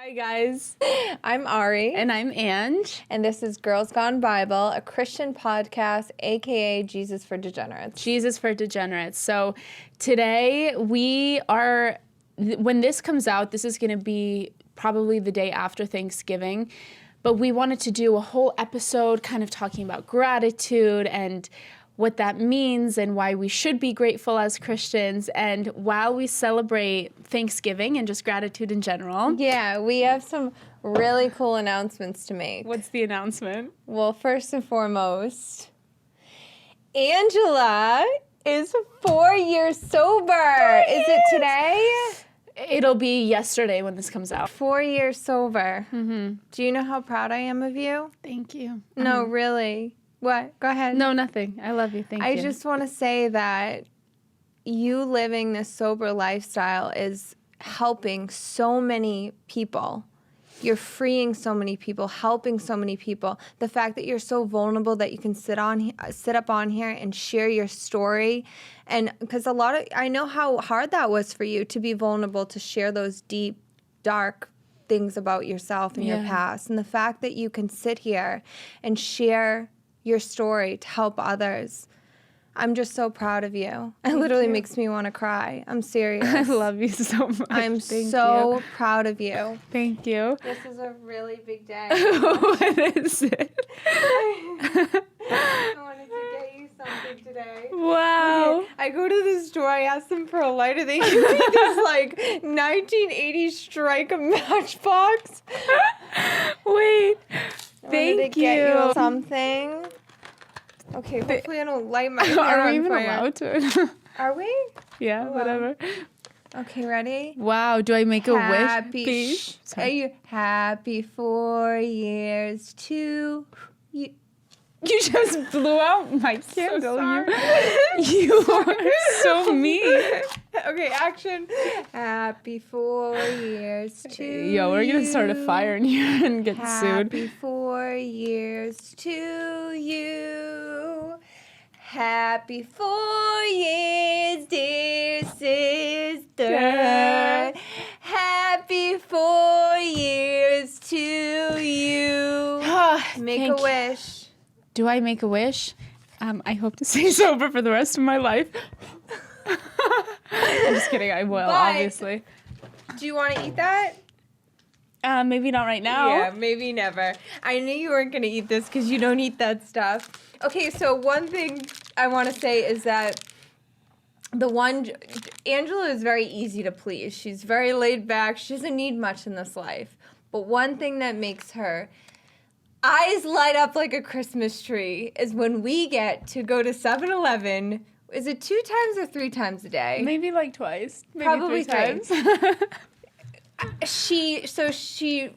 Hi guys, I'm Ari. and I'm Ange. And this is Girls Gone Bible, a Christian podcast, aka Jesus for Degenerates. Jesus for Degenerates. So today when this comes out, this is going to be probably the day after Thanksgiving, but we wanted to do a whole episode kind of talking about gratitude and what that means and why we should be grateful as Christians. And while we celebrate Thanksgiving and just gratitude in general. Yeah, we have some really cool announcements to make. What's the announcement? Well, first and foremost, Angela is 4 years sober. Is it today? It'll be yesterday when this comes out. 4 years sober. Mm-hmm. Do you know how proud I am of you? Thank you. No, really. What? Go ahead. No, nothing. I love you. Thank you. I just want to say that you living this sober lifestyle is helping so many people. You're freeing so many people, helping so many people. The fact that you're so vulnerable that you can sit up on here and share your story, and because I know how hard that was for you to be vulnerable, to share those deep, dark things about yourself and your past, and the fact that you can sit here and share your story to help others. I'm just so proud of you. It literally makes me want to cry. I'm serious. I love you so much. I'm so proud of you. Thank you. This is a really big day. What is it? I wanted to get you something today. Wow. Okay, I go to the store, I ask them for a lighter. They give me this like 1980s Stryker matchbox. Wait. Thank you. Get you something. Okay, hopefully I don't light my hair Are we on even fire. allowed to? Are we? Yeah, whatever. Okay, ready? Wow, do I make a wish, Are please? you happy 4 years to you? You just blew out my candle. So you are so mean. Okay, action. Happy 4 years to Yo, we're gonna start a fire in here and get sued. Happy 4 years to you. Happy 4 years, dear sister. Happy 4 years to you. Make a wish. Do I make a wish? I hope to stay sober for the rest of my life. I'm just kidding. I will, obviously. Do you want to eat that? Maybe not right now. Yeah, maybe never. I knew you weren't going to eat this because you don't eat that stuff. Okay, so one thing I want to say is that Angela is very easy to please. She's very laid back. She doesn't need much in this life. But one thing that makes her eyes light up like a Christmas tree is when we get to go to 7-Eleven. Is it 2 times or 3 times a day? Maybe like twice. Maybe Probably 3 times.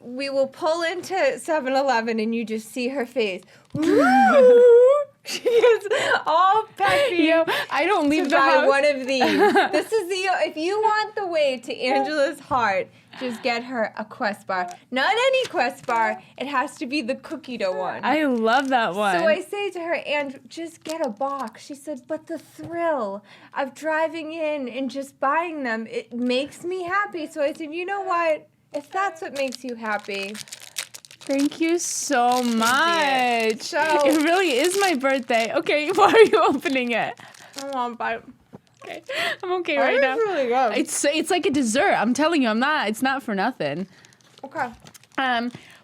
We will pull into 7-Eleven and you just see her face. Woo! She is all peppy. Yo, I don't leave to the buy house. one of these. If you want the way to Angela's heart, just get her a Quest bar. Not any Quest bar. It has to be the cookie dough one. I love that one. So I say to her, and just get a box. She said, but the thrill of driving in and just buying them, it makes me happy. So I said, you know what? If that's what makes you happy. Thank you so much. So, it really is my birthday. Okay, why are you opening it? I want to buy it. Okay, I'm okay right now. Really good. It's like a dessert. I'm telling you, it's not for nothing. Okay.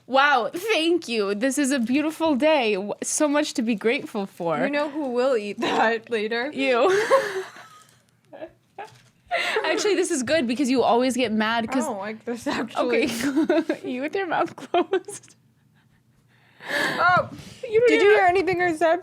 Wow, thank you. This is a beautiful day. So much to be grateful for. You know who will eat that later? You. Actually, this is good because you always get mad because I don't like this actually. Okay, you with your mouth closed. Oh, did you hear anything I said?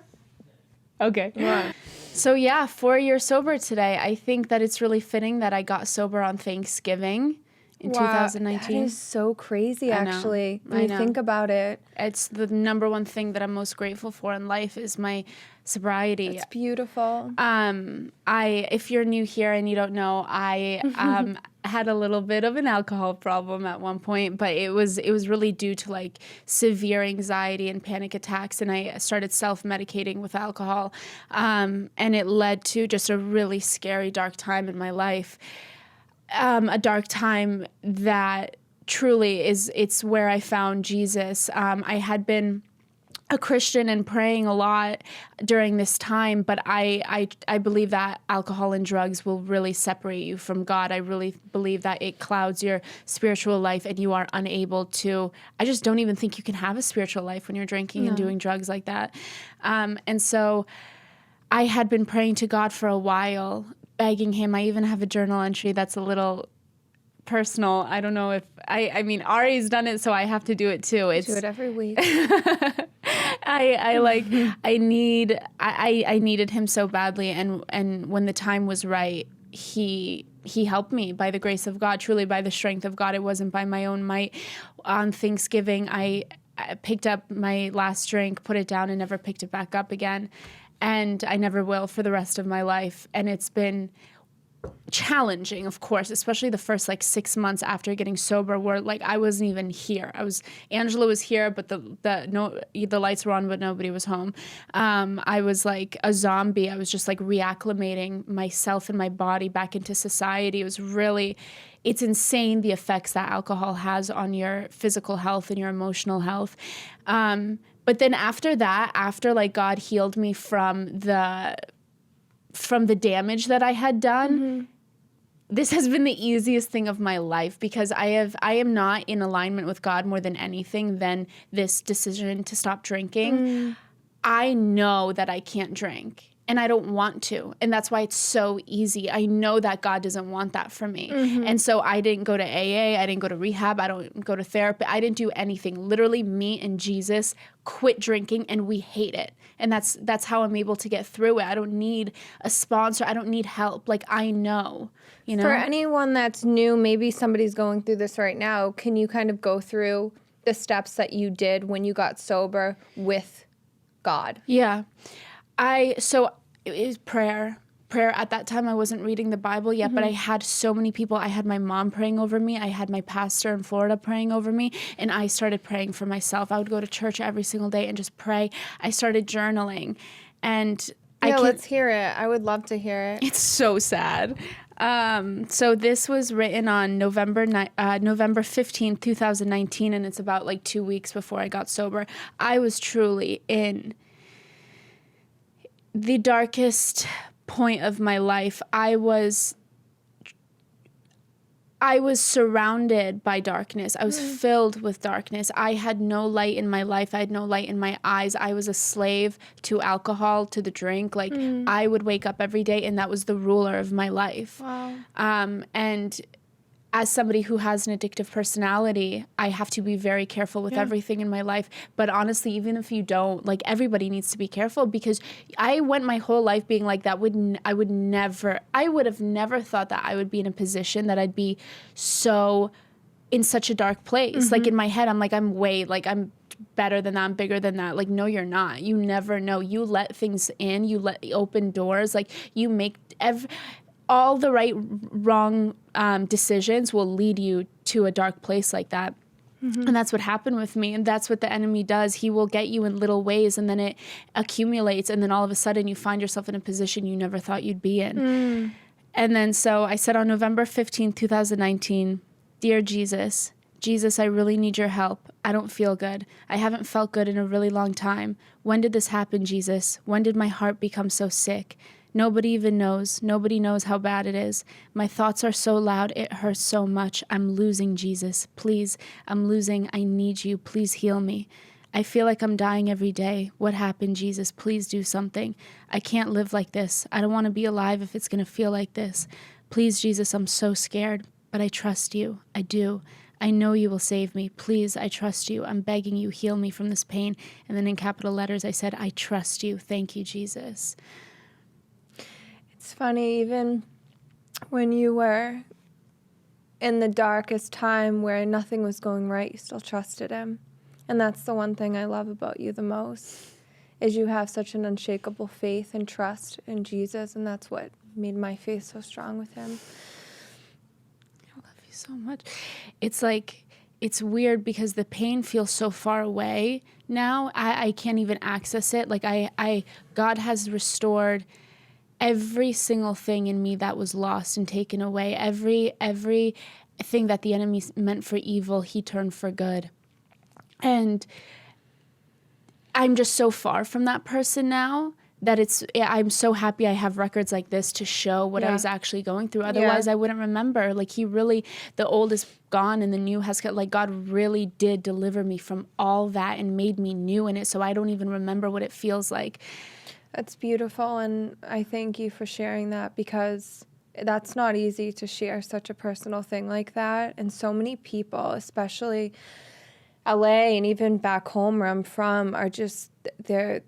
Okay. What? So yeah, 4 years sober today. I think that it's really fitting that I got sober on Thanksgiving in 2019. That is so crazy, actually, when you think about it. It's the number one thing that I'm most grateful for in life is my sobriety. It's beautiful. If you're new here and you don't know, I had a little bit of an alcohol problem at one point, but it was really due to like severe anxiety and panic attacks, and I started self-medicating with alcohol, and it led to just a really scary, dark time in my life. A dark time that truly it's where I found Jesus. I had been a Christian and praying a lot during this time, but I believe that alcohol and drugs will really separate you from God. I really believe that it clouds your spiritual life and you are unable to, I just don't even think you can have a spiritual life when you're drinking and doing drugs like that. And so I had been praying to God for a while, begging him. I even have a journal entry that's a little personal. I don't know if I mean Ari's done it, so I have to do it too. Do it every week. I needed him so badly, and when the time was right, he helped me by the grace of God, truly by the strength of God. It wasn't by my own might. On Thanksgiving, I picked up my last drink, put it down, and never picked it back up again, and I never will for the rest of my life. And it's been challenging, of course, especially the first 6 months after getting sober, where I wasn't even here. Angela was here, but the lights were on, but nobody was home. I was like a zombie. I was just reacclimating myself and my body back into society. It's insane the effects that alcohol has on your physical health and your emotional health. But then after that, after God healed me from the damage that I had done, this has been the easiest thing of my life, because I am not in alignment with God more than anything than this decision to stop drinking. I know that I can't drink, and I don't want to. And that's why it's so easy. I know that God doesn't want that for me. And so I didn't go to AA. I didn't go to rehab. I don't go to therapy. I didn't do anything. Literally, me and Jesus quit drinking, and we hate it. And that's how I'm able to get through it. I don't need a sponsor. I don't need help. I know, For anyone that's new, maybe somebody's going through this right now, can you kind of go through the steps that you did when you got sober with God? Yeah. So it was prayer. At that time, I wasn't reading the Bible yet, but I had so many people. I had my mom praying over me. I had my pastor in Florida praying over me, and I started praying for myself. I would go to church every single day and just pray. I started journaling, and let's hear it. I would love to hear it. It's so sad. So this was written on November 15th, 2019, and it's about 2 weeks before I got sober. I was truly in the darkest point of my life. I was surrounded by darkness. I was filled with darkness. I had no light in my life. I had no light in my eyes. I was a slave to alcohol, to the drink. I would wake up every day, and that was the ruler of my life. Wow. And as somebody who has an addictive personality, I have to be very careful with everything in my life. But honestly, even if you don't, everybody needs to be careful, because I went my whole life being like that. I would have never thought that I would be in a position that I'd be so in such a dark place. In my head, I'm I'm better than that. I'm bigger than that. No, you're not. You never know. You let things in. You let open doors. You make all the wrong decisions will lead you to a dark place like that. And that's what happened with me. And that's what the enemy does. He will get you in little ways, and then it accumulates. And then all of a sudden you find yourself in a position you never thought you'd be in. And then so I said on November 15th, 2019, "Dear Jesus, I really need your help. I don't feel good. I haven't felt good in a really long time. When did this happen, Jesus? When did my heart become so sick? Nobody even knows. Nobody knows how bad it is. My thoughts are so loud, it hurts so much. I'm losing, Jesus. Please, I'm losing. I need you. Please heal me. I feel like I'm dying every day. What happened, Jesus? Please do something. I can't live like this. I don't want to be alive if it's going to feel like this. Please, Jesus, I'm so scared, but I trust you. I do. I know you will save me. Please, I trust you. I'm begging you, heal me from this pain." And then in capital letters, I said, "I trust you. Thank you, Jesus." It's funny, even when you were in the darkest time where nothing was going right, you still trusted him. And that's the one thing I love about you the most, is you have such an unshakable faith and trust in Jesus, and that's what made my faith so strong with him. I love you so much. It's weird because the pain feels so far away now. I can't even access it. God has restored every single thing in me that was lost and taken away. Every thing that the enemy meant for evil, he turned for good. And I'm just so far from that person now that I'm so happy I have records like this to show what I was actually going through. Otherwise, I wouldn't remember. Like, the old is gone and the new has got, like, God really did deliver me from all that and made me new in it. So I don't even remember what it feels like. That's beautiful. And I thank you for sharing that, because that's not easy to share such a personal thing like that. And so many people, especially LA and even back home where I'm from, are just, they're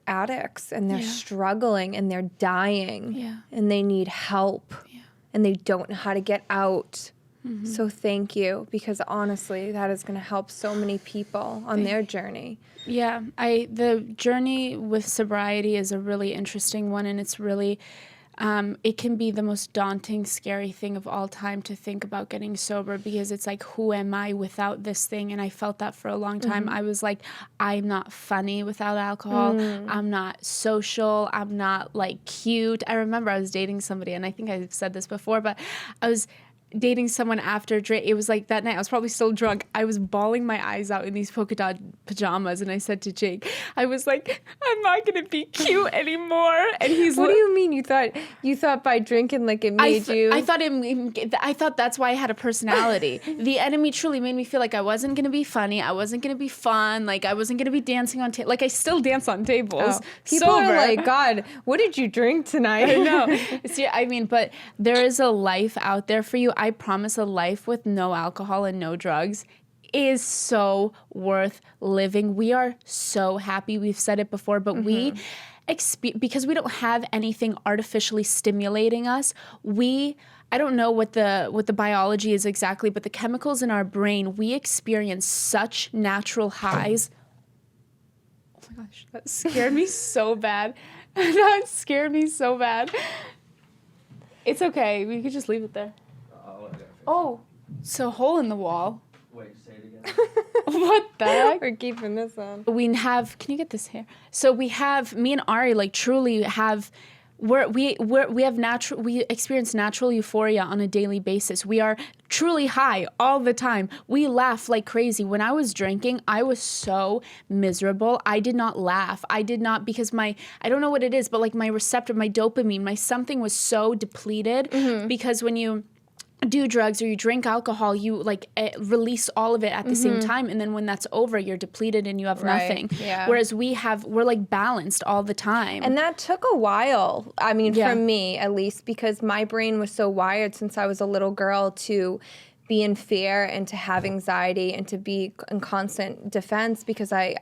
addicts and they're struggling and they're dying and they need help and they don't know how to get out. Mm-hmm. So thank you, because honestly, that is going to help so many people on their journey. Yeah, the journey with sobriety is a really interesting one, and it's really, it can be the most daunting, scary thing of all time to think about getting sober, because it's like, who am I without this thing? And I felt that for a long time. I was like, I'm not funny without alcohol. I'm not social. I'm not like cute. I remember I was dating somebody, and I think I've said this before, but I was dating someone after drink. It was like that night I was probably still drunk. I was bawling my eyes out in these polka dot pajamas, and I said to Jake, I was like, I'm not gonna be cute anymore. And he's what do you mean? You thought by drinking, like, it made you? I thought that's why I had a personality. The enemy truly made me feel like I wasn't gonna be funny. I wasn't gonna be fun. Like, I wasn't gonna be dancing on like I still dance on tables. People are like, God, what did you drink tonight? I know. See, I mean, but there is a life out there for you. I promise, a life with no alcohol and no drugs is so worth living. We are so happy. We've said it before, but because we don't have anything artificially stimulating us, I don't know what the biology is exactly, but the chemicals in our brain, we experience such natural highs. Oh my gosh, that scared me so bad. That scared me so bad. It's okay. We could just leave it there. Oh, so hole in the wall. Wait, say it again. What the heck? We're keeping this on. We have, can you get this here? So we have, me and Ari, like, truly have, we experience natural euphoria on a daily basis. We are truly high all the time. We laugh like crazy. When I was drinking, I was so miserable. I did not laugh. I did not, because I don't know what it is, but like my receptor, my dopamine, my something was so depleted, because when you do drugs or you drink alcohol, you like release all of it at the same time, and then when that's over, you're depleted and you have nothing. Yeah. Whereas we're like balanced all the time. And that took a while. I mean, for me at least, because my brain was so wired since I was a little girl to be in fear and to have anxiety and to be in constant defense, because I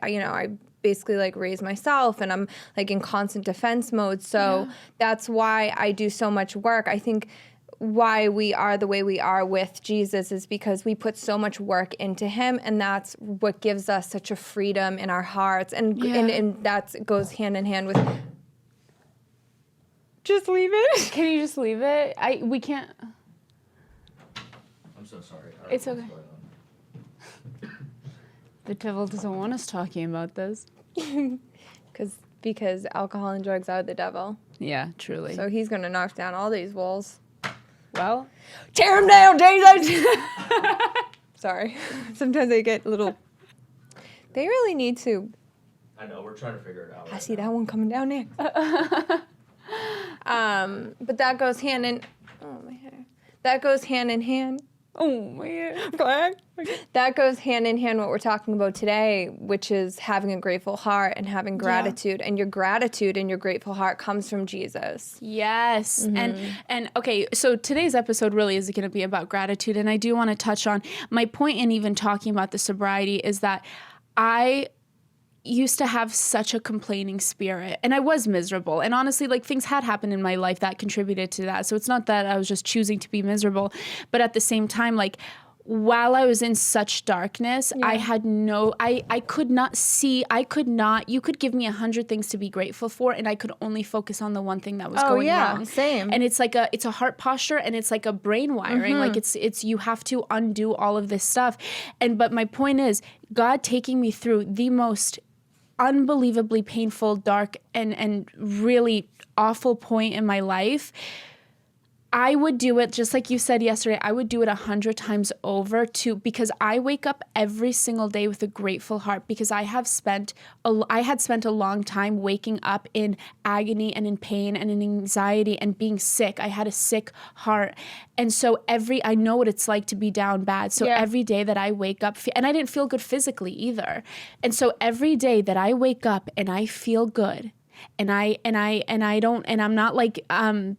basically like raise myself and I'm like in constant defense mode. So that's why I do so much work. I think why we are the way we are with Jesus is because we put so much work into him, and that's what gives us such a freedom in our hearts, and that goes hand in hand with just leave it. Can you just leave it? We can't. I'm so sorry. It's okay. The devil doesn't want us talking about this. because alcohol and drugs are the devil. Yeah, truly. So he's going to knock down all these walls. Well, tear him down, Jesus! Sorry. Sometimes I get a little... They really need to... I know, we're trying to figure it out. I see that one coming down next. But that goes hand in... Oh, my hair. That goes hand in hand. Oh, man. That goes hand in hand what we're talking about today, which is having a grateful heart and having gratitude. And your gratitude and your grateful heart comes from Jesus. Yes. And okay, so today's episode really is going to be about gratitude. And I do want to touch on my point in even talking about the sobriety is that I used to have such a complaining spirit, and I was miserable, and honestly, like, things had happened in my life that contributed to that. So it's not that I was just choosing to be miserable, but at the same time, like, while I was in such darkness, I had I could not see, you could give me 100 things to be grateful for, and I could only focus on the one thing that was going wrong. Same. And it's a heart posture, and it's like a brain wiring. Like it's you have to undo all of this stuff. But my point is, God taking me through the most unbelievably painful, dark, and really awful point in my life, I would do it just like you said yesterday. I would do it 100 times over because I wake up every single day with a grateful heart because I had spent a long time waking up in agony and in pain and in anxiety and being sick. I had a sick heart. And so I know what it's like to be down bad. So every day that I wake up, and I didn't feel good physically either. And so every day that I wake up and I feel good, and I'm not like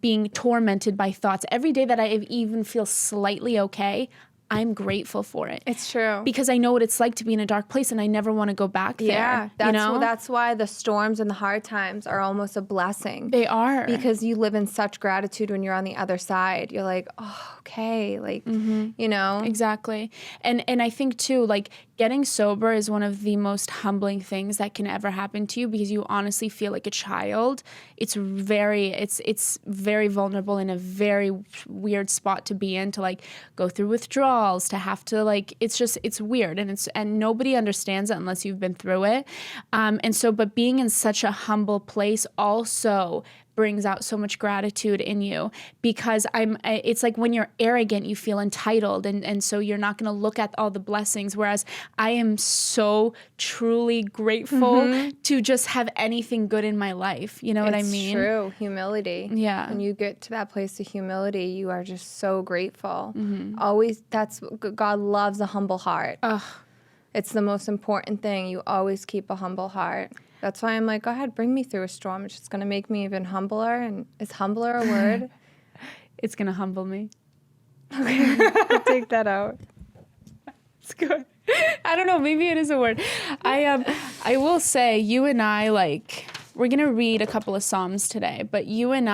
being tormented by thoughts. Every day that I even feel slightly okay, I'm grateful for it. It's true. Because I know what it's like to be in a dark place and I never want to go back there. Yeah, that's that's why the storms and the hard times are almost a blessing. They are. Because you live in such gratitude when you're on the other side. You're like, oh, okay, like, you know. Exactly. And I think too, like, getting sober is one of the most humbling things that can ever happen to you because you honestly feel like a child. It's very vulnerable and a very weird spot to be in, to like go through withdrawals, to have to like, it's weird and nobody understands it unless you've been through it. But being in such a humble place also brings out so much gratitude in you because it's like when you're arrogant, you feel entitled. And so you're not going to look at all the blessings. Whereas I am so truly grateful to just have anything good in my life. You know what I mean? It's true. Humility. Yeah. When you get to that place of humility, you are just so grateful. Always, God loves a humble heart. Ugh. It's the most important thing. You always keep a humble heart. That's why I'm like, go ahead, bring me through a storm. It's just going to make me even humbler. And is humbler a word? It's going to humble me. Okay, I'll take that out. It's good. I don't know. Maybe it is a word. I will say, you and I, like, we're going to read a couple of Psalms today. But you and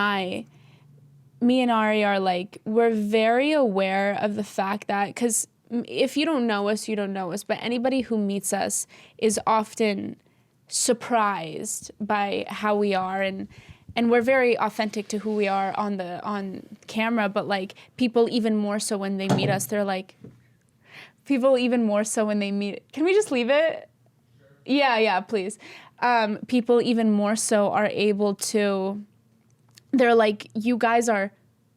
me and Ari are like, we're very aware of the fact that, because if you don't know us, you don't know us. But anybody who meets us is often surprised by how we are, and we're very authentic to who we are on camera, but like people even more so when they meet us, they're like, people even more so when they meet, can we just leave it? Yeah, please. People even more so are able to, they're like, you guys are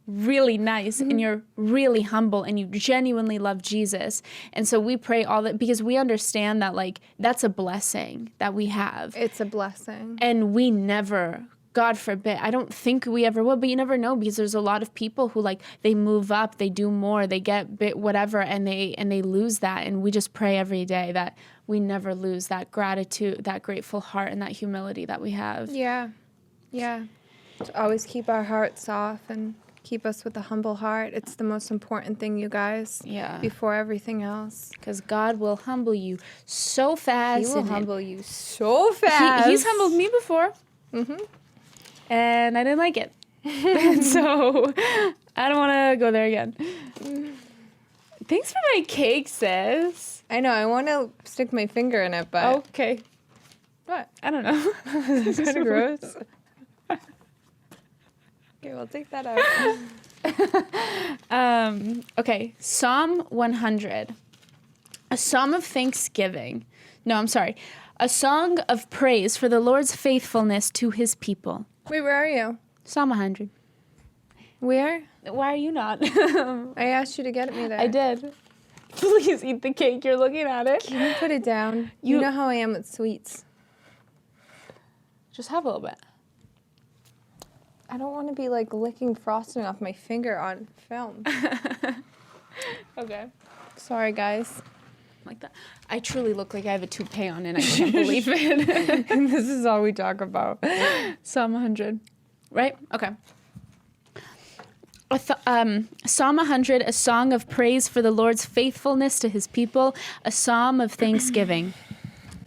really nice and you're really humble and you genuinely love Jesus. And so we pray all that because we understand that like that's a blessing that we have. It's a blessing. And we never, God forbid, I don't think we ever will, but you never know because there's a lot of people who like they move up, they do more, they get bit whatever and they lose that. And we just pray every day that we never lose that gratitude, that grateful heart and that humility that we have. Yeah. To always keep our hearts soft and keep us with a humble heart. It's the most important thing, you guys. Yeah. Before everything else. Because God will humble you so fast. He will humble you so fast. He's humbled me before. And I didn't like it. And so I don't want to go there again. Thanks for my cake, sis. I know. I want to stick my finger in it, but... Okay. What? I don't know. Is that kind of gross? Okay, we'll take that out. Okay, Psalm 100. A psalm of thanksgiving. No, I'm sorry. A song of praise for the Lord's faithfulness to his people. Wait, where are you? Psalm 100. Where? Why are you not? I asked you to get me there. I did. Please eat the cake. You're looking at it. Can you put it down? You know how I am with sweets. Just have a little bit. I don't want to be like licking frosting off my finger on film. Okay. Sorry, guys. Like that. I truly look like I have a toupee on and I can't believe it. And this is all we talk about. Psalm 100. Right? Okay. Psalm 100, a song of praise for the Lord's faithfulness to his people, a psalm of thanksgiving.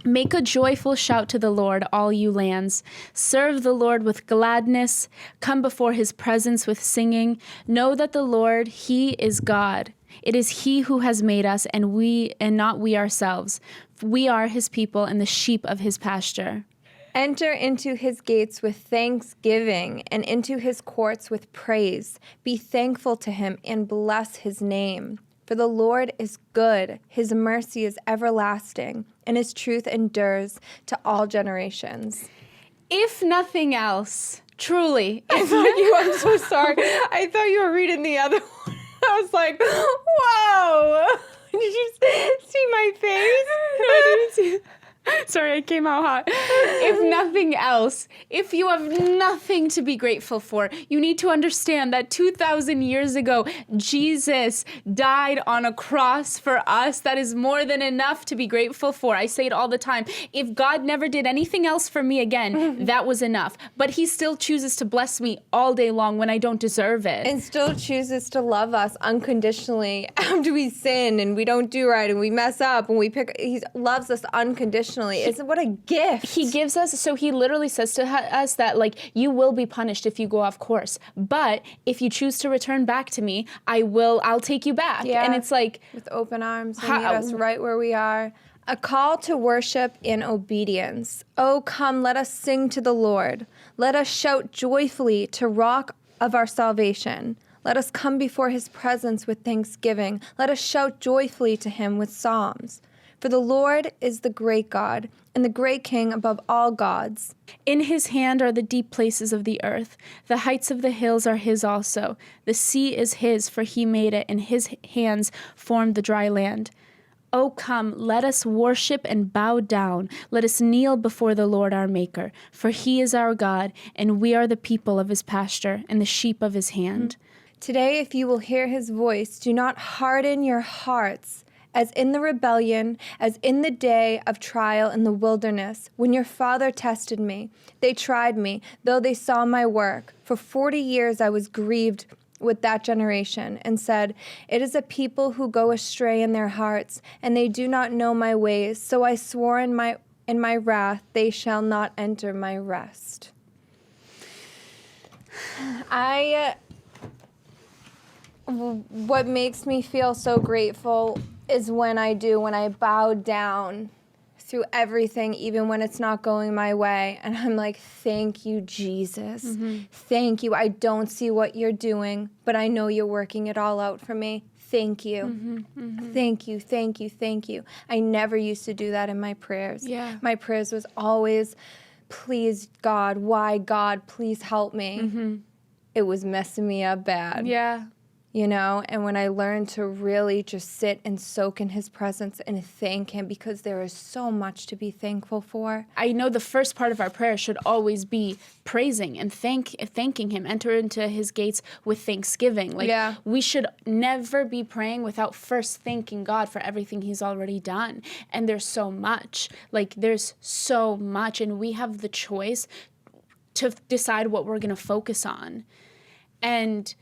Make a joyful shout to the Lord, all you lands. Serve the Lord with gladness. Come before his presence with singing. Know that the Lord, he is God. It is he who has made us, and not we ourselves. We are his people and the sheep of his pasture. Enter into his gates with thanksgiving and into his courts with praise. Be thankful to him and bless his name. For the Lord is good, his mercy is everlasting, and his truth endures to all generations. If nothing else, Truly. I thought you, I'm so sorry. I thought you were reading the other one. I was like, whoa. Did you see my face? No, I didn't see it. Sorry, I came out hot. If nothing else, if you have nothing to be grateful for, you need to understand that 2,000 years ago, Jesus died on a cross for us. That is more than enough to be grateful for. I say it all the time. If God never did anything else for me again, that was enough. But he still chooses to bless me all day long when I don't deserve it. And still chooses to love us unconditionally after we sin and we don't do right and we mess up and he loves us unconditionally. What a gift. He gives us, so he literally says to us that, like, you will be punished if you go off course. But if you choose to return back to me, I'll take you back. Yeah. And it's like, with open arms and meet us right where we are. A call to worship in obedience. Oh, come, let us sing to the Lord. Let us shout joyfully to Rock of our salvation. Let us come before his presence with thanksgiving. Let us shout joyfully to him with psalms. For the Lord is the great God and the great King above all gods. in his hand are the deep places of the earth. The heights of the hills are his also. The sea is his, for he made it, and his hands formed the dry land. O come, let us worship and bow down. Let us kneel before the Lord our Maker. For he is our God, and we are the people of his pasture and the sheep of his hand. Today, if you will hear his voice, do not harden your hearts, as in the rebellion, as in the day of trial in the wilderness, when your father tested me. They tried me, though they saw my work. For 40 years I was grieved with that generation, and said, it is a people who go astray in their hearts, and they do not know my ways. So I swore in my wrath, they shall not enter my rest. What makes me feel so grateful is when I bow down through everything, even when it's not going my way. And I'm like, thank you, Jesus. Mm-hmm. Thank you. I don't see what you're doing, but I know you're working it all out for me. Thank you. Mm-hmm, mm-hmm. Thank you, thank you, thank you. I never used to do that in my prayers. Yeah. My prayers was always, please, God, why, God, please help me. Mm-hmm. It was messing me up bad. Yeah. You know, and when I learned to really just sit and soak in his presence and thank him, because there is so much to be thankful for. I know the first part of our prayer should always be praising and thanking him. Enter into his gates with thanksgiving. We should never be praying without first thanking God for everything he's already done. And there's so much. There's so much. And we have the choice to decide what we're going to focus on. And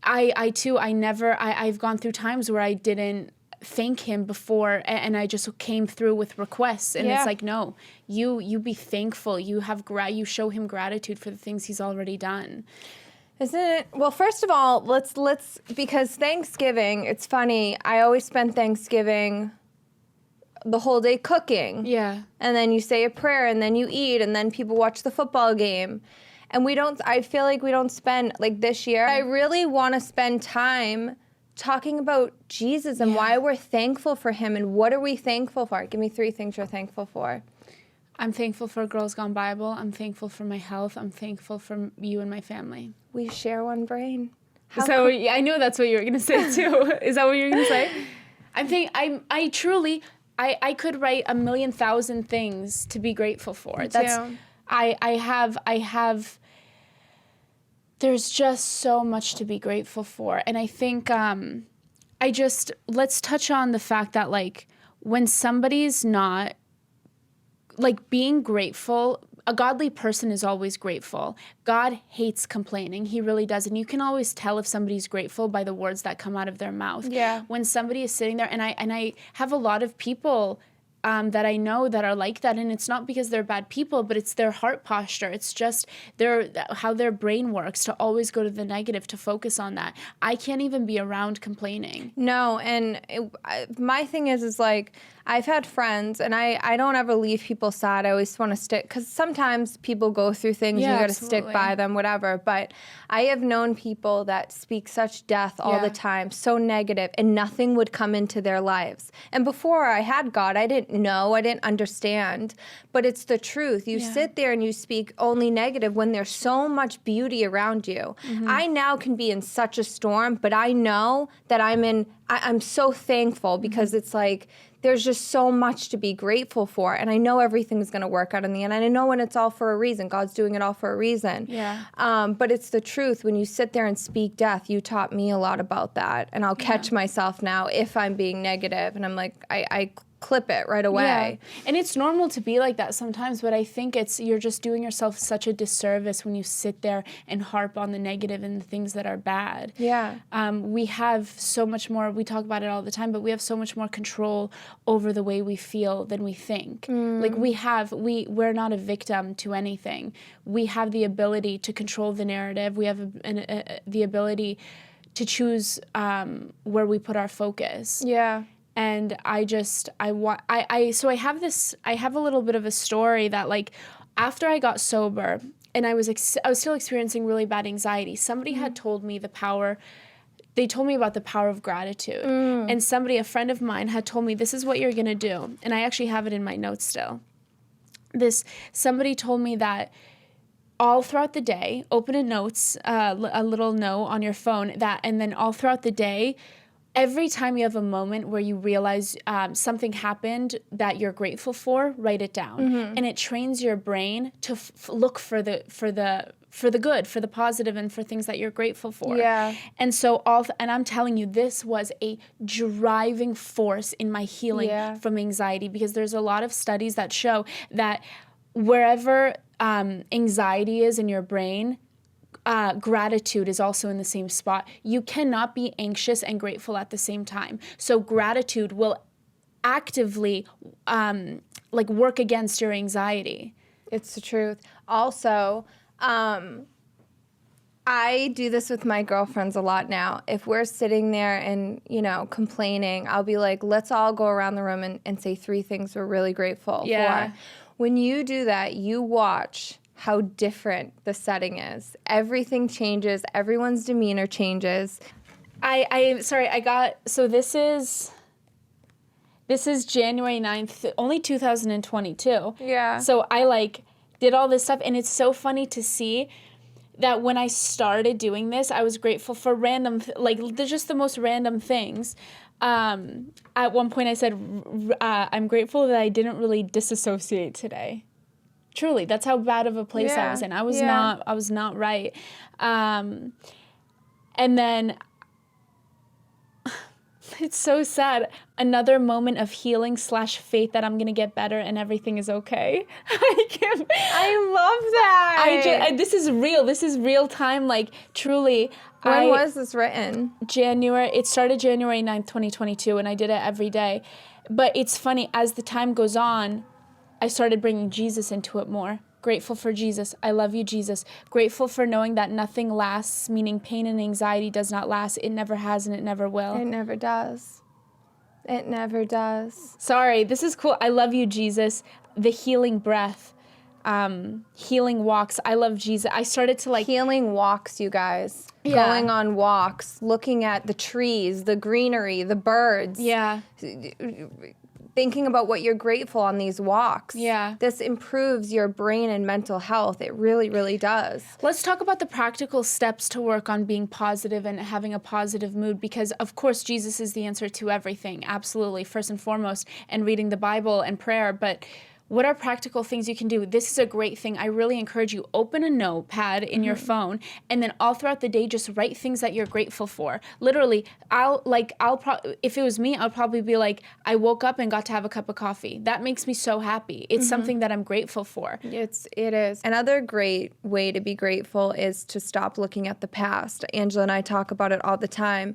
I've gone through times where I didn't thank him before, and I just came through with requests, and it's like, no, you be thankful. You show him gratitude for the things he's already done. Isn't it? Well, first of all, let's because Thanksgiving, it's funny. I always spend Thanksgiving the whole day cooking. Yeah. And then you say a prayer, and then you eat, and then people watch the football game. And I feel like we don't spend, this year, I really want to spend time talking about Jesus and why we're thankful for him and what are we thankful for. Give me 3 things you're thankful for. I'm thankful for Girls Gone Bible. I'm thankful for my health. I'm thankful for you and my family. We share one brain. I knew that's what you were going to say too. Is that what you were going to say? I could write 1,000,000 things to be grateful for. I have there's just so much to be grateful for. And I think let's touch on the fact that when somebody's not being grateful, a godly person is always grateful. God hates complaining. He really does. And you can always tell if somebody's grateful by the words that come out of their mouth. Yeah. When somebody is sitting there, and I have a lot of people that I know that are like that, and it's not because they're bad people, but it's their heart posture. It's just how their brain works to always go to the negative, to focus on that. I can't even be around complaining. No, and my thing is I've had friends, and I don't ever leave people sad. I always want to stick, because sometimes people go through things and you got to stick by them, whatever. But I have known people that speak such death all the time, so negative, and nothing would come into their lives. And before I had God, I didn't didn't know, I didn't understand, but it's the truth. You sit there and you speak only negative when there's so much beauty around you. I now can be in such a storm, but I know that I'm so thankful because it's like, there's just so much to be grateful for. And I know everything's going to work out in the end. And I know when it's all for a reason. God's doing it all for a reason. Yeah. But it's the truth. When you sit there and speak death, you taught me a lot about that. And I'll catch myself now if I'm being negative. And I'm like, I clip it right away. Yeah. And it's normal to be like that sometimes, but I think you're just doing yourself such a disservice when you sit there and harp on the negative and the things that are bad. Yeah. We have so much more, we talk about it all the time, but we have so much more control over the way we feel than we think. Like we're not a victim to anything. We have the ability to control the narrative. We have the ability to choose where we put our focus. Yeah. And I have a little bit of a story that, like, after I got sober and I was still experiencing really bad anxiety, somebody had told me they told me about the power of gratitude. And a friend of mine had told me, this is what you're going to do. And I actually have it in my notes still. Somebody told me that all throughout the day, open a little note on your phone and then all throughout the day, every time you have a moment where you realize something happened that you're grateful for, write it down. And it trains your brain to look for the good, for the positive, and for things that you're grateful for. Yeah. And so and I'm telling you, this was a driving force in my healing from anxiety, because there's a lot of studies that show that wherever anxiety is in your brain, gratitude is also in the same spot. You cannot be anxious and grateful at the same time. So gratitude will actively work against your anxiety. It's the truth. Also, I do this with my girlfriends a lot now. If we're sitting there and, complaining, I'll be like, let's all go around the room and say 3 things we're really grateful for. When you do that, you watch how different the setting is. Everything changes. Everyone's demeanor changes. So this is January 9th, only 2022. Yeah. So I did all this stuff, and it's so funny to see that when I started doing this, I was grateful for just the most random things. At one point I said, I'm grateful that I didn't really disassociate today. Truly, that's how bad of a place I was in. I was not right. And then it's so sad. Another moment of healing / faith that I'm going to get better and everything is okay. I love that. This is real. This is real time. Truly. When was this written? It started January 9th, 2022, and I did it every day. But it's funny, as the time goes on, I started bringing Jesus into it more. Grateful for Jesus. I love you, Jesus. Grateful for knowing that nothing lasts, meaning pain and anxiety does not last. It never has and it never will. It never does. It never does. Sorry, this is cool. I love you, Jesus. The healing breath. Healing walks. I love Jesus. I started to Healing walks, you guys. Yeah. Going on walks, looking at the trees, the greenery, the birds. Yeah. Thinking about what you're grateful on these walks. Yeah. This improves your brain and mental health. It really, really does. Let's talk about the practical steps to work on being positive and having a positive mood, because, of course, Jesus is the answer to everything. Absolutely. First and foremost, and reading the Bible and prayer. But what are practical things you can do? This is a great thing. I really encourage you, open a notepad in your phone, and then all throughout the day, just write things that you're grateful for. Literally, if it was me, I'll probably be like, I woke up and got to have a cup of coffee. That makes me so happy. It's something that I'm grateful for. It is. Another great way to be grateful is to stop looking at the past. Angela and I talk about it all the time.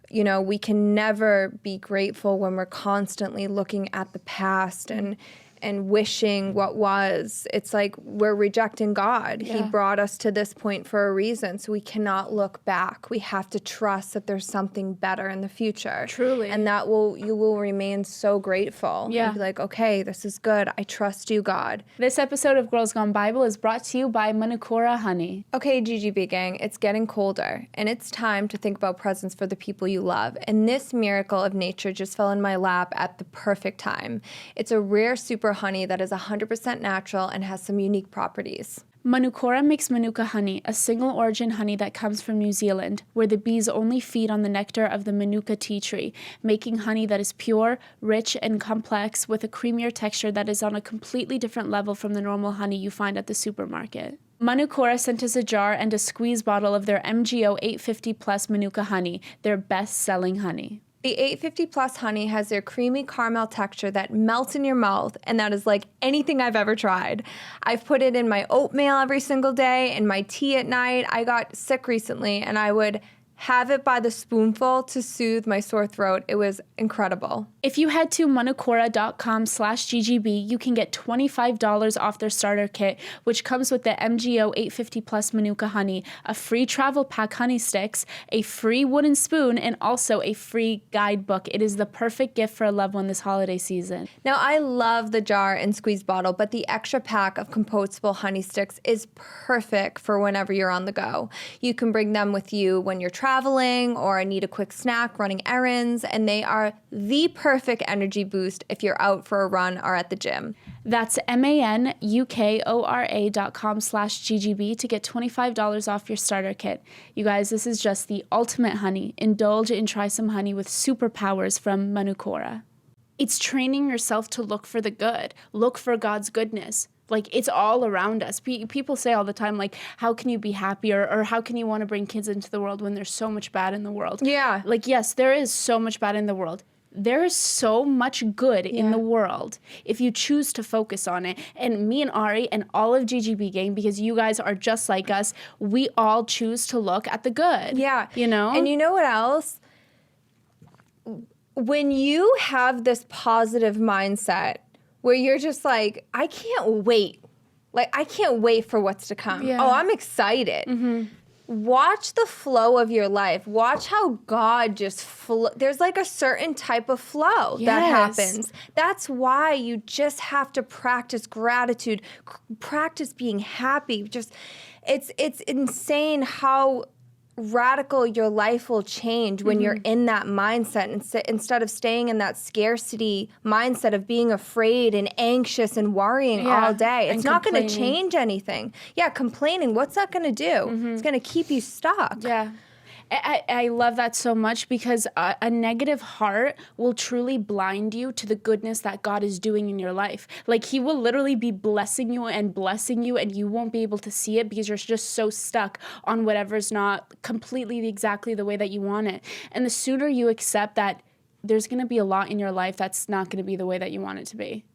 We can never be grateful when we're constantly looking at the past and and wishing what was. It's like we're rejecting God. Yeah. He brought us to this point for a reason, so we cannot look back. We have to trust that there's something better in the future. Truly. And you will remain so grateful. Yeah. And be like, okay, this is good. I trust you, God. This episode of Girls Gone Bible is brought to you by Manukora Honey. Okay, GGB gang, it's getting colder, and it's time to think about presents for the people you love. And this miracle of nature just fell in my lap at the perfect time. It's a rare super honey that is 100% natural and has some unique properties. Manukora makes Manuka honey, a single-origin honey that comes from New Zealand, where the bees only feed on the nectar of the Manuka tea tree, making honey that is pure, rich, and complex with a creamier texture that is on a completely different level from the normal honey you find at the supermarket. Manukora sent us a jar and a squeeze bottle of their MGO 850 Plus Manuka honey, their best-selling honey. The 850 Plus honey has their creamy caramel texture that melts in your mouth, and that is like anything I've ever tried. I've put it in my oatmeal every single day, in my tea at night. I got sick recently, and I would have it by the spoonful to soothe my sore throat. It was incredible. If you head to manukora.com/GGB, you can get $25 off their starter kit, which comes with the MGO 850 Plus Manuka honey, a free travel pack honey sticks, a free wooden spoon, and also a free guidebook. It is the perfect gift for a loved one this holiday season. Now, I love the jar and squeeze bottle, but the extra pack of compostable honey sticks is perfect for whenever you're on the go. You can bring them with you when you're traveling or need a quick snack, running errands, and they are the perfect energy boost if you're out for a run or at the gym. That's manukora.com/GGB to get $25 off your starter kit. You guys, this is just the ultimate honey. Indulge and try some honey with superpowers from Manukora. It's training yourself to look for the good, look for God's goodness. Like, it's all around us. People say all the time, like, how can you be happier, or how can you want to bring kids into the world when there's so much bad in the world? Yeah. Like, yes, there is so much bad in the world. There is so much good in the world if you choose to focus on it. And me and Ari and all of GGB gang, because you guys are just like us, we all choose to look at the good. Yeah. You know? And you know what else? When you have this positive mindset where you're just like, I can't wait. Like, I can't wait for what's to come. Yeah. Oh, I'm excited. Mm-hmm. Watch the flow of your life. Watch how God just there's like a certain type of flow that happens. That's why you just have to practice gratitude, practice being happy. Just it's insane how radical your life will change when you're in that mindset, instead of staying in that scarcity mindset of being afraid and anxious and worrying all day. It's not going to change anything. Yeah, complaining, what's that going to do? It's going to keep you stuck. Yeah. I love that so much, because a negative heart will truly blind you to the goodness that God is doing in your life. Like, he will literally be blessing you, and you won't be able to see it because you're just so stuck on whatever's not completely exactly the way that you want it. And the sooner you accept that there's going to be a lot in your life that's not going to be the way that you want it to be.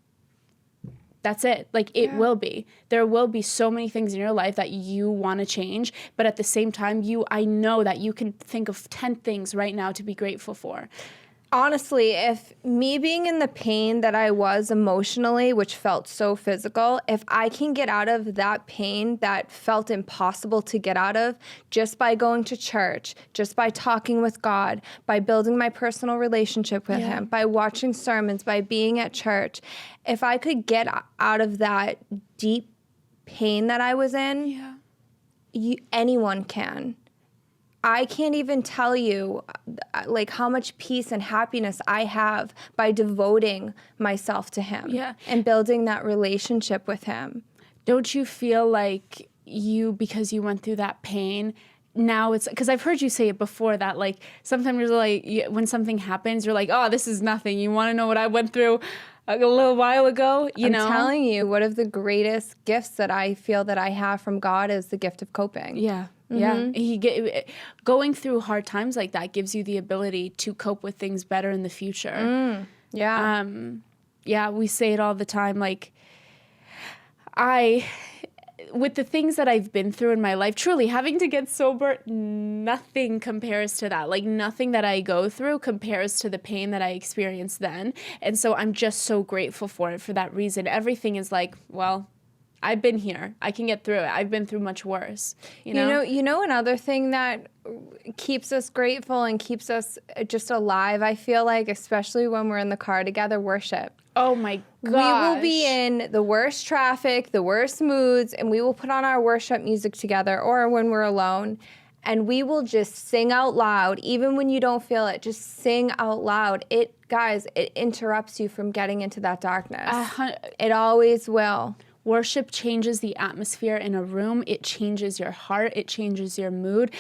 That's it. Like, it will be. There will be so many things in your life that you want to change, but at the same time, I know that you can think of 10 things right now to be grateful for. Honestly, if me being in the pain that I was emotionally, which felt so physical, if I can get out of that pain that felt impossible to get out of just by going to church, just by talking with God, by building my personal relationship with Him, by watching sermons, by being at church, if I could get out of that deep pain that I was in, anyone can. I can't even tell you like how much peace and happiness I have by devoting myself to Him and building that relationship with Him. Don't you feel like because you went through that pain, now it's, because I've heard you say it before, that like sometimes you're like, when something happens, you're like, oh, this is nothing. You want to know what I went through a little while ago? I'm telling you, one of the greatest gifts that I feel that I have from God is the gift of coping. Yeah. Yeah, going through hard times like that gives you the ability to cope with things better in the future. Yeah, we say it all the time. Like, with the things that I've been through in my life, truly having to get sober, nothing compares to that. Like nothing that I go through compares to the pain that I experienced then. And so I'm just so grateful for it for that reason. Everything is like, well, I've been here. I can get through it. I've been through much worse. You know, another thing that keeps us grateful and keeps us just alive, I feel like, especially when we're in the car together, worship. Oh my gosh. We will be in the worst traffic, the worst moods, and we will put on our worship music together or when we're alone, and we will just sing out loud, even when you don't feel it, just sing out loud. Guys, it interrupts you from getting into that darkness. It always will. Worship changes the atmosphere in a room. It changes your heart. It changes your mood.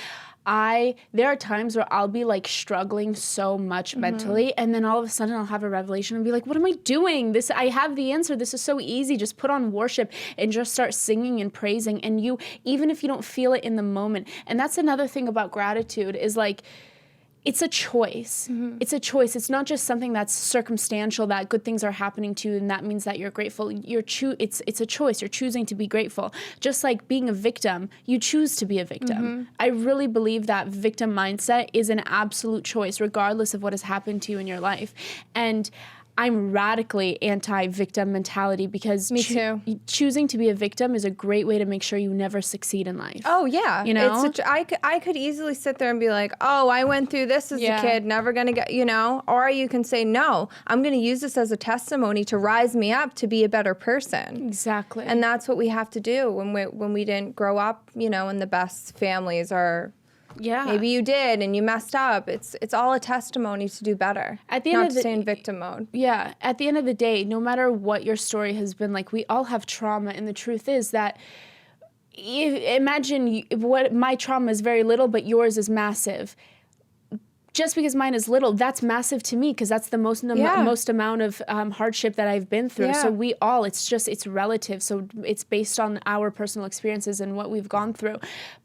There are times where I'll be like struggling so much mentally, and then all of a sudden I'll have a revelation and be like, what am I doing? I have the answer. This is so easy. Just put on worship and just start singing and praising. And even if you don't feel it in the moment. And that's another thing about gratitude is like, it's a choice. It's a choice. It's not just something that's circumstantial, that good things are happening to you and that means that you're grateful. It's a choice. You're choosing to be grateful. Just like being a victim, you choose to be a victim. I really believe that victim mindset is an absolute choice, regardless of what has happened to you in your life. And I'm radically anti-victim mentality because Me too. Choosing to be a victim is a great way to make sure you never succeed in life. Oh, yeah. You know? I could easily sit there and be like, oh, I went through this as a kid, never going to get, or you can say, no, I'm going to use this as a testimony to rise me up to be a better person. Exactly. And that's what we have to do when we didn't grow up, in the best families or... Yeah. Maybe you did and you messed up. It's all a testimony to do better. At the end not of to stay in victim mode. Yeah. At the end of the day, no matter what your story has been like, we all have trauma. And the truth is that imagine what my trauma is very little, but yours is massive. Just because mine is little, that's massive to me because that's the most amount of hardship that I've been through. Yeah. So it's relative. So it's based on our personal experiences and what we've gone through.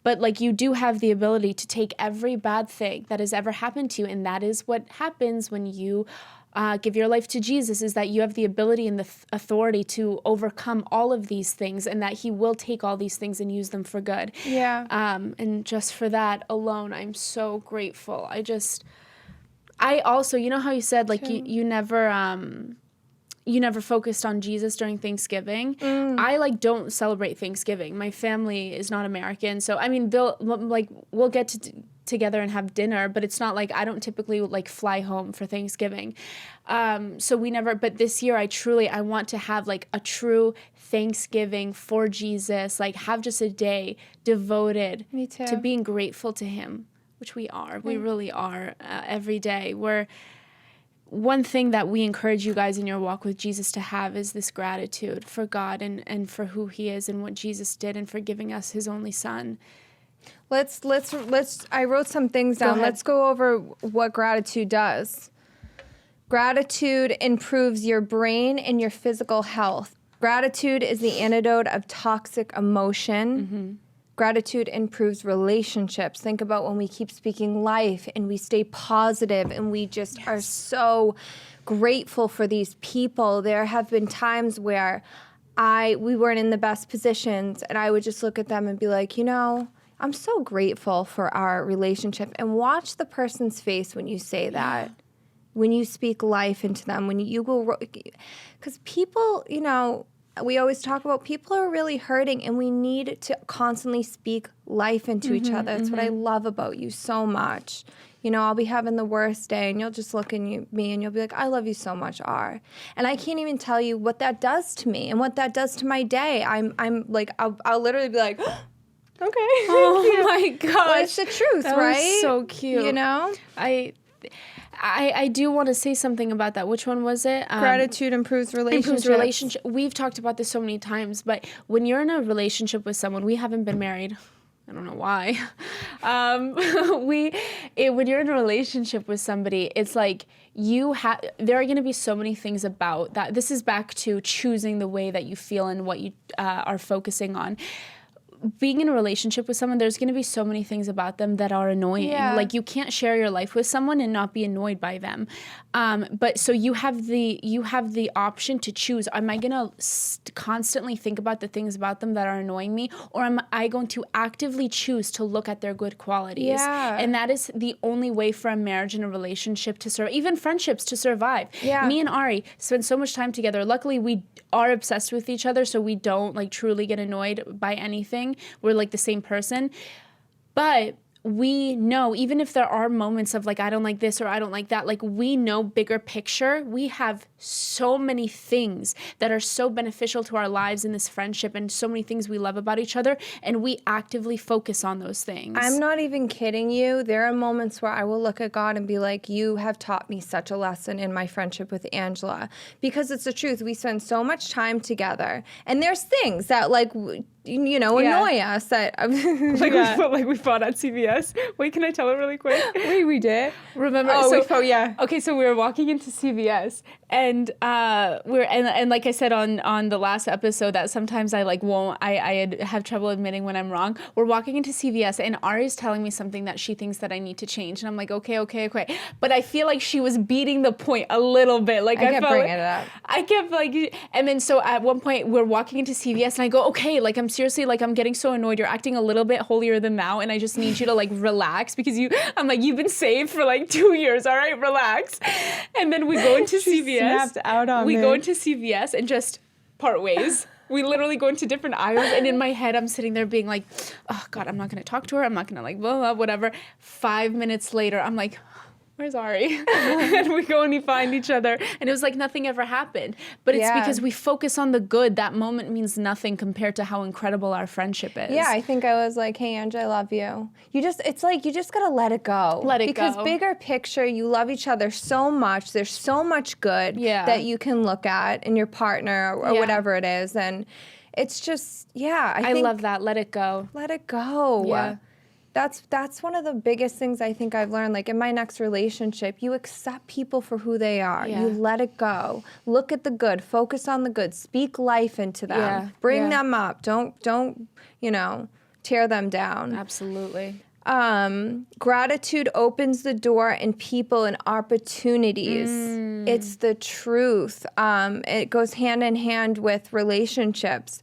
But like you do have the ability to take every bad thing that has ever happened to you. And that is what happens when you give your life to Jesus, is that you have the ability and the authority to overcome all of these things and that he will take all these things and use them for good. Yeah. And just for that alone, I'm so grateful. I also, you know how you said like you never focused on Jesus during Thanksgiving. I don't celebrate Thanksgiving. My family is not American. So, I mean, we'll get together and have dinner, but it's not like I don't typically fly home for Thanksgiving. So we never, but this year I want to have like a true Thanksgiving for Jesus, like have just a day devoted to being grateful to him, which we are. We really are every day. One thing that we encourage you guys in your walk with Jesus to have is this gratitude for God and for who he is and what Jesus did and for giving us his only son. Let's I wrote some things down. Let's go over what gratitude does. Gratitude improves your brain and your physical health. Gratitude is the antidote of toxic emotion. Gratitude improves relationships. Think about when we keep speaking life and we stay positive and we just are so grateful for these people. There have been times where we weren't in the best positions and I would just look at them and be like, I'm so grateful for our relationship. And watch the person's face when you say that, when you speak life into them, when you go, because people, we always talk about people are really hurting and we need to constantly speak life into each other. That's what I love about you so much. I'll be having the worst day and you'll just look at me and you'll be like, I love you so much, R. And I can't even tell you what that does to me and what that does to my day. I'm like, I'll literally be like, okay. Oh my gosh. Well, it's the truth, that right? Was so cute. I do want to say something about that. Which one was it? Gratitude improves relationships. We've talked about this so many times, but when you're in a relationship with someone, we haven't been married. I don't know why. When you're in a relationship with somebody, it's like there are going to be so many things about that. This is back to choosing the way that you feel and what you are focusing on. being in a relationship with someone, there's going to be so many things about them that are annoying. Yeah. Like you can't share your life with someone and not be annoyed by them. But so you have the option to choose. Am I going to constantly think about the things about them that are annoying me, or am I going to actively choose to look at their good qualities? Yeah. And that is the only way for a marriage and a relationship to survive, even friendships to survive. Yeah. Me and Ari spend so much time together. Luckily, we are obsessed with each other, so we don't like truly get annoyed by anything. We're like the same person. But we know, even if there are moments of like, I don't like this or I don't like that, like we know bigger picture. We have so many things that are so beneficial to our lives in this friendship and so many things we love about each other. And we actively focus on those things. I'm not even kidding you. There are moments where I will look at God and be like, you have taught me such a lesson in my friendship with Angela. Because it's the truth. We spend so much time together. And there's things that like, annoy us that we fought at CVS. Wait, can I tell it really quick? we did. Remember? Okay, so we were walking into CVS, and and like I said on the last episode, that sometimes I like won't. I have trouble admitting when I'm wrong. We're walking into CVS, and Ari's telling me something that she thinks that I need to change, and I'm like, okay. But I feel like she was beating the point a little bit. Like I kept bringing it up. I kept like, and then so at one point we're walking into CVS, and I go, okay, like I'm seriously, like I'm getting so annoyed. You're acting a little bit holier than thou, and I just need you to like relax because I'm like, you've been saved for like 2 years. All right, relax. And then we go into CVS. Snapped out on we me. go into CVS and just part ways. We literally go into different aisles, and in my head, I'm sitting there being like, oh God, I'm not going to talk to her. I'm not going to like, blah, blah, whatever. 5 minutes later, I'm like, where's Ari? And we go and we find each other. And it was like nothing ever happened. But it's because we focus on the good. That moment means nothing compared to how incredible our friendship is. Yeah, I think I was like, hey, Angela, I love you. It's like you just got to let it go. Because bigger picture, you love each other so much. There's so much good that you can look at in your partner or whatever it is. And it's just, I think, love that. Let it go. Let it go. Yeah. That's one of the biggest things I think I've learned. Like in my next relationship, you accept people for who they are. Yeah. You let it go. Look at the good. Focus on the good. Speak life into them. Bring them up. Don't tear them down. Absolutely. Gratitude opens the door and people and opportunities. It's the truth. It goes hand in hand with relationships.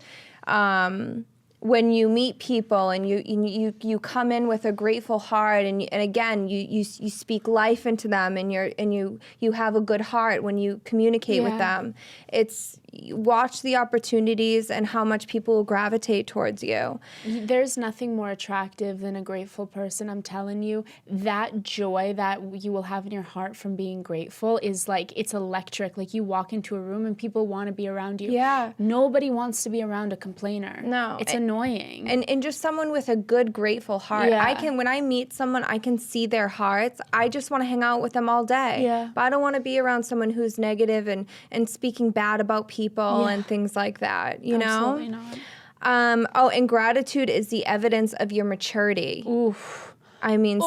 When you meet people and you come in with a grateful heart and again you speak life into them and you have a good heart when you communicate with them. It's watch the opportunities and how much people will gravitate towards you. There's nothing more attractive than a grateful person. I'm telling you, that joy that you will have in your heart from being grateful is like, it's electric. Like you walk into a room and people want to be around you. Yeah. Nobody wants to be around a complainer. No. It's annoying. And just someone with a good, grateful heart. Yeah. When I meet someone, I can see their hearts. I just want to hang out with them all day. Yeah. But I don't want to be around someone who's negative and speaking bad about people and things like that, you know? Absolutely not. And gratitude is the evidence of your maturity. Oof. I mean,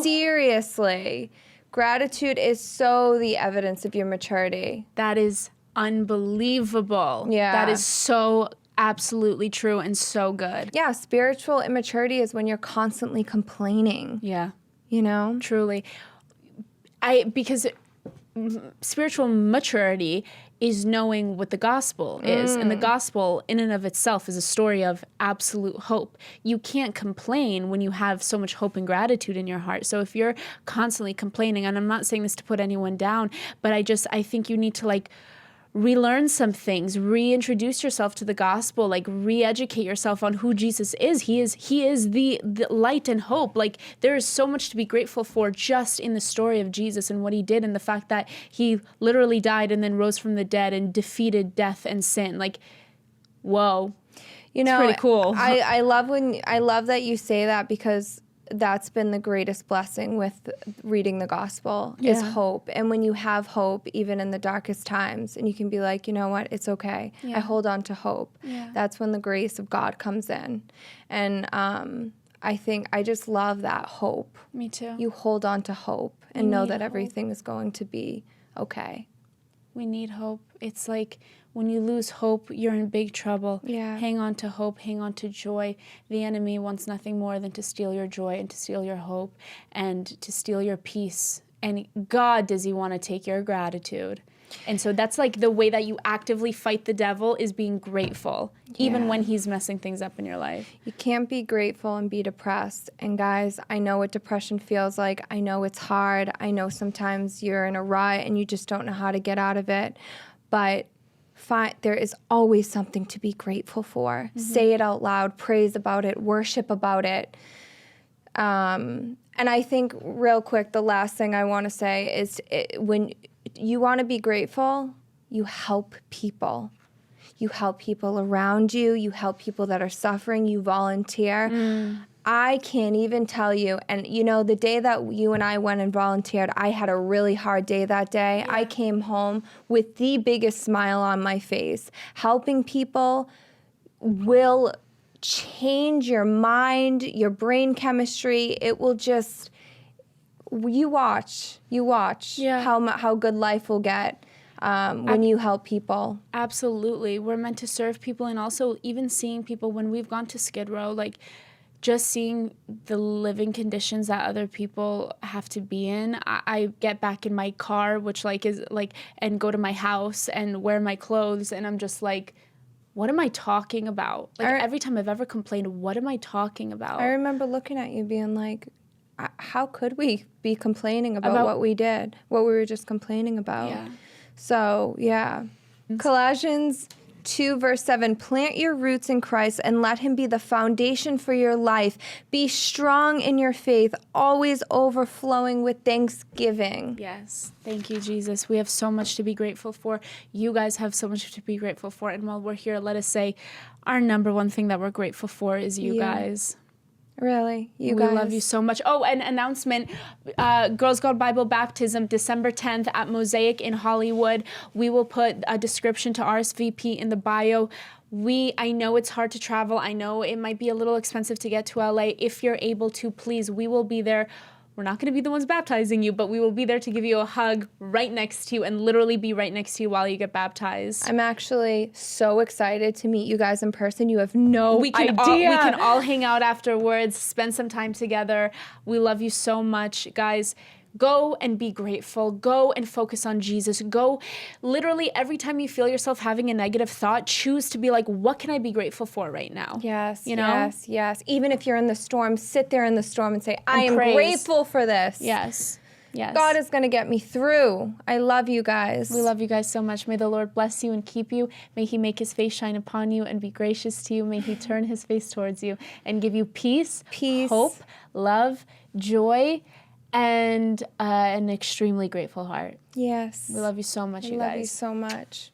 seriously. Gratitude is so the evidence of your maturity. That is unbelievable. Yeah. That is so absolutely true and so good. Yeah, spiritual immaturity is when you're constantly complaining. Yeah. You know? Truly. Because spiritual maturity is knowing what the gospel is. And the gospel in and of itself is a story of absolute hope. You can't complain when you have so much hope and gratitude in your heart. So if you're constantly complaining, and I'm not saying this to put anyone down, but I think you need to like relearn some things, reintroduce yourself to the gospel, like re-educate yourself on who Jesus is. He is the light and hope. Like there is so much to be grateful for just in the story of Jesus and what he did, and the fact that he literally died and then rose from the dead and defeated death and sin. Like, whoa. You know, it's pretty cool. I love that you say that, because that's been the greatest blessing with reading the gospel is hope. And when you have hope, even in the darkest times, and you can be like, you know what, it's okay. I hold on to hope. Yeah. That's when the grace of God comes in. And I think I just love that hope. Me too. You hold on to hope and know that everything is going to be okay. We need hope. It's like when you lose hope, you're in big trouble. Yeah. Hang on to hope, hang on to joy. The enemy wants nothing more than to steal your joy and to steal your hope and to steal your peace. And God, does he want to take your gratitude? And so that's like the way that you actively fight the devil is being grateful, even when he's messing things up in your life. You can't be grateful and be depressed. And guys, I know what depression feels like. I know it's hard. I know sometimes you're in a rut and you just don't know how to get out of it. But there is always something to be grateful for. Say it out loud, praise about it, worship about it. And I think real quick, the last thing I want to say is when you want to be grateful, you help people. You help people around you. You help people that are suffering. You volunteer. I can't even tell you. And, you know, the day that you and I went and volunteered, I had a really hard day that day. Yeah. I came home with the biggest smile on my face. Helping people will change your mind, your brain chemistry. It will just... You watch how good life will get when you help people. Absolutely. We're meant to serve people, and also even seeing people when we've gone to Skid Row, like just seeing the living conditions that other people have to be in. I get back in my car, which like is like, and go to my house and wear my clothes, and I'm just like, what am I talking about? Like every time I've ever complained, what am I talking about? I remember looking at you being like, how could we be complaining about what we did, what we were just complaining about? Yeah. So, yeah. Colossians 2, verse 7, plant your roots in Christ and let him be the foundation for your life. Be strong in your faith, always overflowing with thanksgiving. Yes. Thank you, Jesus. We have so much to be grateful for. You guys have so much to be grateful for. And while we're here, let us say our number one thing that we're grateful for is you guys. Really, you guys. We love you so much. Oh, an announcement. Girls Guide Bible Baptism, December 10th at Mosaic in Hollywood. We will put a description to RSVP in the bio. I know it's hard to travel. I know it might be a little expensive to get to LA. If you're able to, please, we will be there. We're not going to be the ones baptizing you, but we will be there to give you a hug right next to you and literally be right next to you while you get baptized. I'm actually so excited to meet you guys in person. You have no idea. We can all hang out afterwards, spend some time together. We love you so much, guys. Go and be grateful. Go and focus on Jesus. Go, literally every time you feel yourself having a negative thought, choose to be like, what can I be grateful for right now? Yes, yes. Even if you're in the storm, sit there in the storm and say, I am grateful for this. Yes. God is going to get me through. I love you guys. We love you guys so much. May the Lord bless you and keep you. May he make his face shine upon you and be gracious to you. May he turn his face towards you and give you peace, hope, love, joy, and an extremely grateful heart. Yes. We love you so much, you guys. I love you so much.